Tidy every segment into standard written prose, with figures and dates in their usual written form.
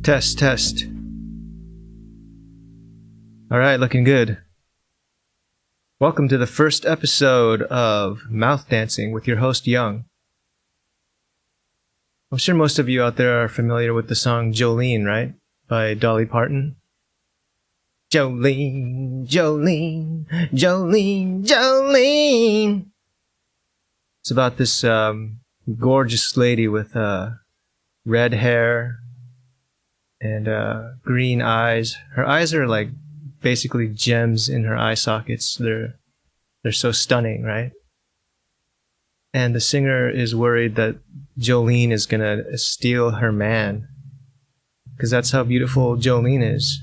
Test, test. All right, looking good. Welcome to the first episode of Mouth Dancing with your host, Young. I'm sure most of you out there are familiar with the song Jolene, right? By Dolly Parton. Jolene, Jolene, Jolene, Jolene. It's about this gorgeous lady with red hair and green eyes. Her eyes are like basically gems in her eye sockets. They're so stunning, right? And the singer is worried that Jolene is gonna steal her man, because that's how beautiful Jolene is.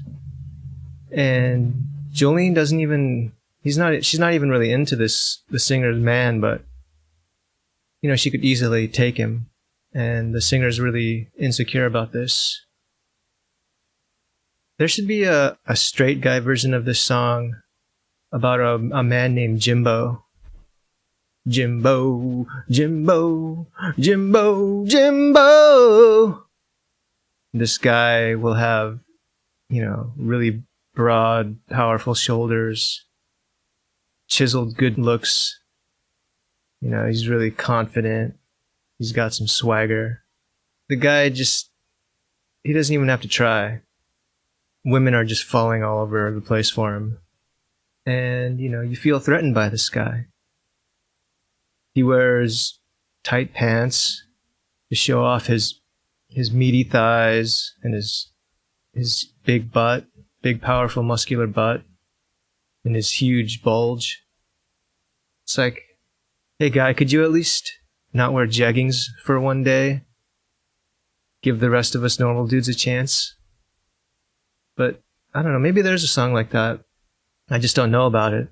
And Jolene doesn't even she's not even really into the singer's man, but you know, she could easily take him, and the singer's really insecure about this. There should be a straight guy version of this song about a man named Jimbo. Jimbo, Jimbo, Jimbo, Jimbo. This guy will have, you know, really broad, powerful shoulders, chiseled good looks. You know, he's really confident. He's got some swagger. The guy he doesn't even have to try. Women are just falling all over the place for him. And, you know, you feel threatened by this guy. He wears tight pants to show off his meaty thighs and his big butt, big powerful muscular butt, and his huge bulge. It's like, hey guy, could you at least not wear jeggings for one day? Give the rest of us normal dudes a chance? But I don't know, maybe there's a song like that. I just don't know about it.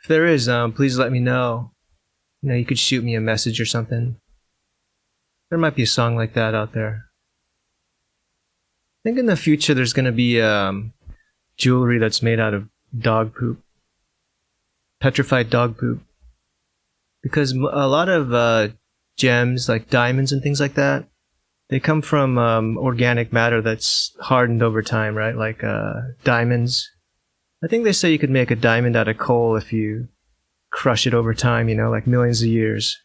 If there is, please let me know. You know, you could shoot me a message or something. There might be a song like that out there. I think in the future there's going to be jewelry that's made out of dog poop. Petrified dog poop. Because a lot of gems, like diamonds and things like that, they come from organic matter that's hardened over time, right? Like diamonds. I think they say you could make a diamond out of coal if you crush it over time, you know, like millions of years.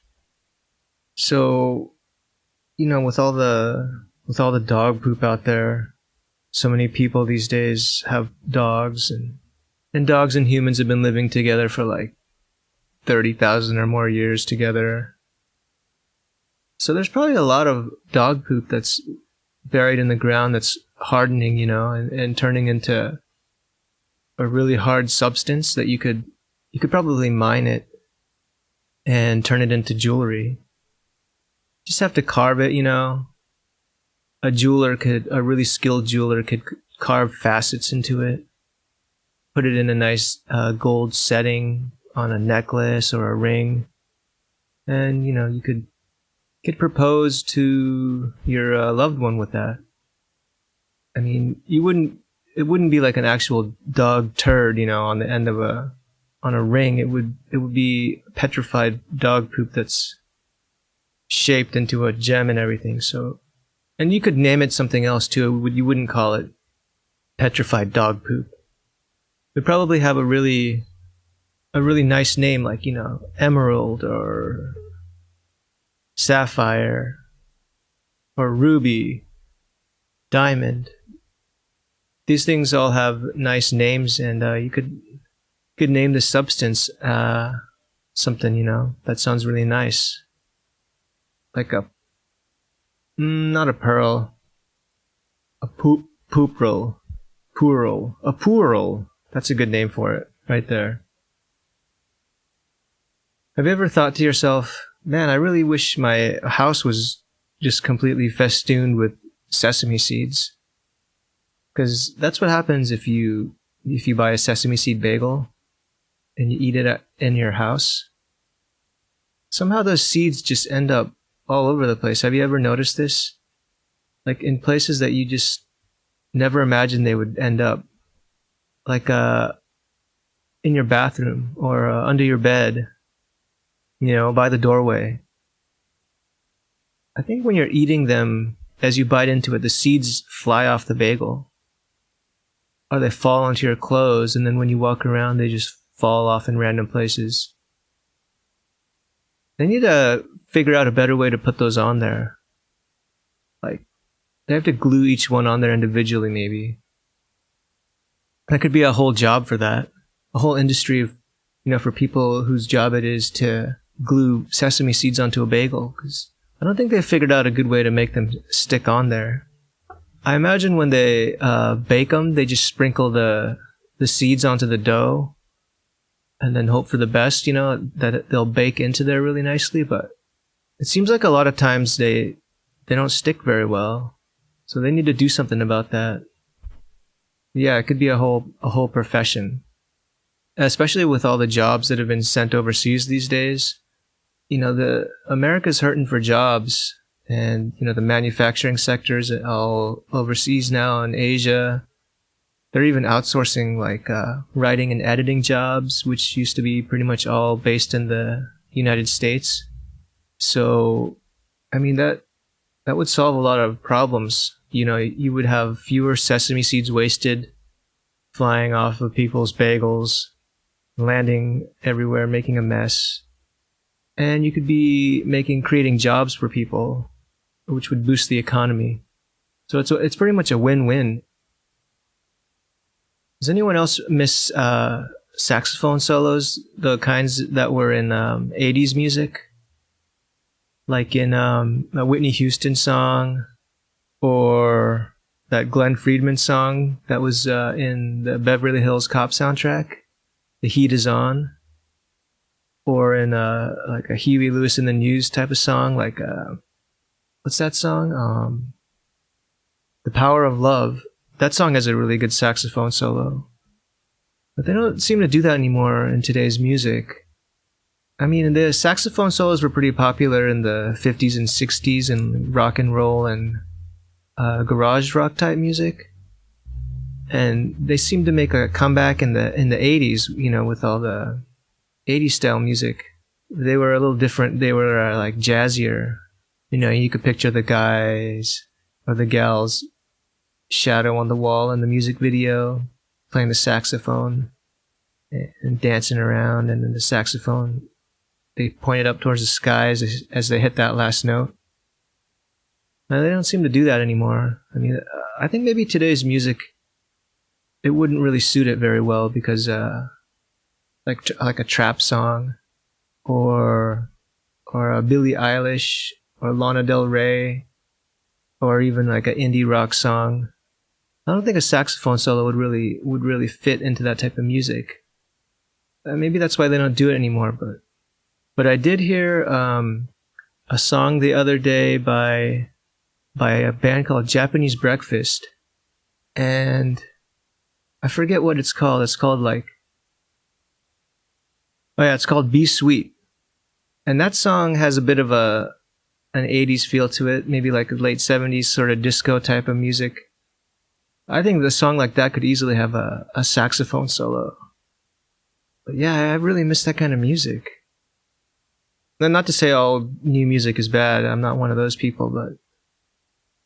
So, you know, with all the dog poop out there, so many people these days have dogs, and dogs and humans have been living together for like 30,000 or more years together. So there's probably a lot of dog poop that's buried in the ground that's hardening, you know, and turning into a really hard substance that you could probably mine it and turn it into jewelry. Just have to carve it, you know. A really skilled jeweler could carve facets into it, put it in a nice gold setting on a necklace or a ring, and you know, you could propose to your loved one with that. I mean, it wouldn't be like an actual dog turd, you know, on the end of on a ring. It would be petrified dog poop that's shaped into a gem and everything. So, and you could name it something else too. You wouldn't call it petrified dog poop. It would probably have a really nice name, like, you know, emerald or sapphire or ruby, diamond. These things all have nice names, and you could name the substance something, you know, that sounds really nice. Like not a pearl, a pooprel. A pooral. That's a good name for it, right there. Have you ever thought to yourself, man, I really wish my house was just completely festooned with sesame seeds? Because that's what happens if you buy a sesame seed bagel and you eat it in your house. Somehow those seeds just end up all over the place. Have you ever noticed this? Like in places that you just never imagined they would end up. Like in your bathroom or under your bed, you know, by the doorway. I think when you're eating them as you bite into it, the seeds fly off the bagel. Or they fall onto your clothes, and then when you walk around, they just fall off in random places. They need to figure out a better way to put those on there. Like, they have to glue each one on there individually, maybe. That could be a whole job for that. A whole industry of, for people whose job it is to glue sesame seeds onto a bagel. Because I don't think they figured out a good way to make them stick on there. I imagine when they bake them, they just sprinkle the seeds onto the dough and then hope for the best, that they'll bake into there really nicely. But it seems like a lot of times they don't stick very well. So they need to do something about that. Yeah, it could be a whole profession. Especially with all the jobs that have been sent overseas these days. America's hurting for jobs. And, the manufacturing sectors all overseas now in Asia. They're even outsourcing writing and editing jobs, which used to be pretty much all based in the United States. So, that would solve a lot of problems. You would have fewer sesame seeds wasted, flying off of people's bagels, landing everywhere, making a mess. And you could be creating jobs for people, which would boost the economy. So it's pretty much a win-win. Does anyone else miss saxophone solos, the kinds that were in 80s music? Like in a Whitney Houston song, or that Glenn Friedman song that was in the Beverly Hills Cop soundtrack, The Heat Is On, or in a Huey Lewis and the News type of song, what's that song? The Power of Love. That song has a really good saxophone solo. But they don't seem to do that anymore in today's music. The saxophone solos were pretty popular in the 50s and 60s in rock and roll and garage rock type music. And they seemed to make a comeback in the 80s, with all the 80s style music. They were a little different. They were jazzier. You could picture the guys or the gals' shadow on the wall in the music video, playing the saxophone and dancing around, and then the saxophone, they pointed up towards the skies as they hit that last note. Now, they don't seem to do that anymore. I think maybe today's music, it wouldn't really suit it very well because, like a trap song, or a Billie Eilish, or Lana Del Rey, or even like an indie rock song. I don't think a saxophone solo would really fit into that type of music. Maybe that's why they don't do it anymore. But I did hear a song the other day by a band called Japanese Breakfast, and I forget what it's called. It's called it's called Be Sweet, and that song has a bit of an 80s feel to it, maybe like a late 70s sort of disco type of music. I think the song like that could easily have a saxophone solo. But yeah, I really miss that kind of music. And not to say all new music is bad, I'm not one of those people, but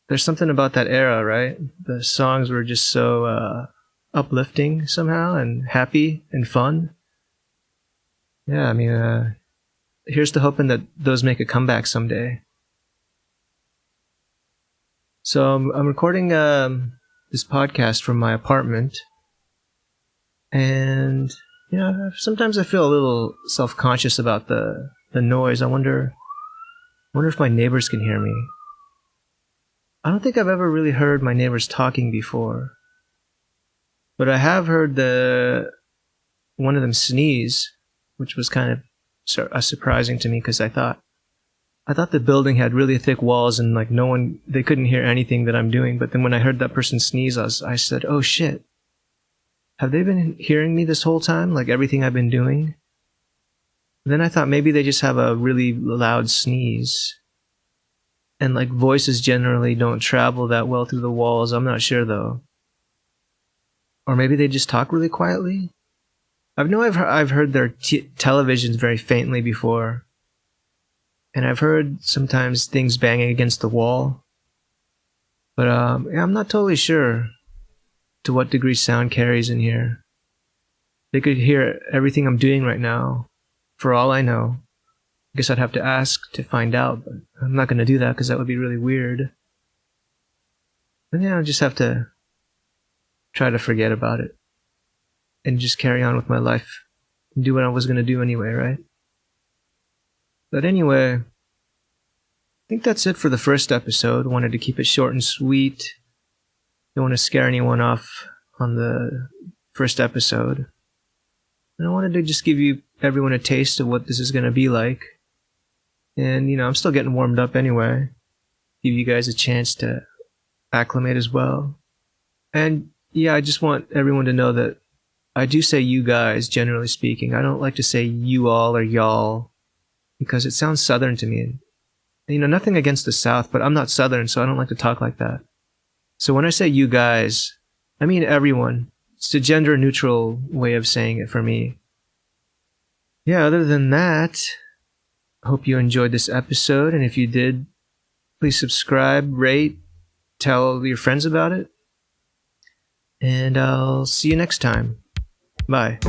there's something about that era, right? The songs were just so uplifting somehow, and happy and fun. Yeah, here's to hoping that those make a comeback someday. So I'm recording this podcast from my apartment, and sometimes I feel a little self-conscious about the noise. I wonder if my neighbors can hear me. I don't think I've ever really heard my neighbors talking before, but I have heard one of them sneeze, which was kind of surprising to me because I thought the building had really thick walls and they couldn't hear anything that I'm doing. But then when I heard that person sneeze, I said, "Oh shit, have they been hearing me this whole time? Like everything I've been doing?" Then I thought maybe they just have a really loud sneeze. And voices generally don't travel that well through the walls. I'm not sure though. Or maybe they just talk really quietly. I've heard their televisions very faintly before. And I've heard sometimes things banging against the wall. But yeah, I'm not totally sure to what degree sound carries in here. They could hear everything I'm doing right now, for all I know. I guess I'd have to ask to find out, but I'm not going to do that because that would be really weird. And yeah, I'll just have to try to forget about it and just carry on with my life and do what I was going to do anyway, right? But anyway, I think that's it for the first episode. Wanted to keep it short and sweet. Don't want to scare anyone off on the first episode. And I wanted to just give everyone a taste of what this is going to be like. And, I'm still getting warmed up anyway. Give you guys a chance to acclimate as well. And yeah, I just want everyone to know that I do say you guys, generally speaking. I don't like to say you all or y'all because it sounds Southern to me. And, nothing against the South, but I'm not Southern, so I don't like to talk like that. So when I say you guys, I mean everyone. It's a gender neutral way of saying it for me. Yeah, other than that, I hope you enjoyed this episode. And if you did, please subscribe, rate, tell your friends about it. And I'll see you next time. Bye.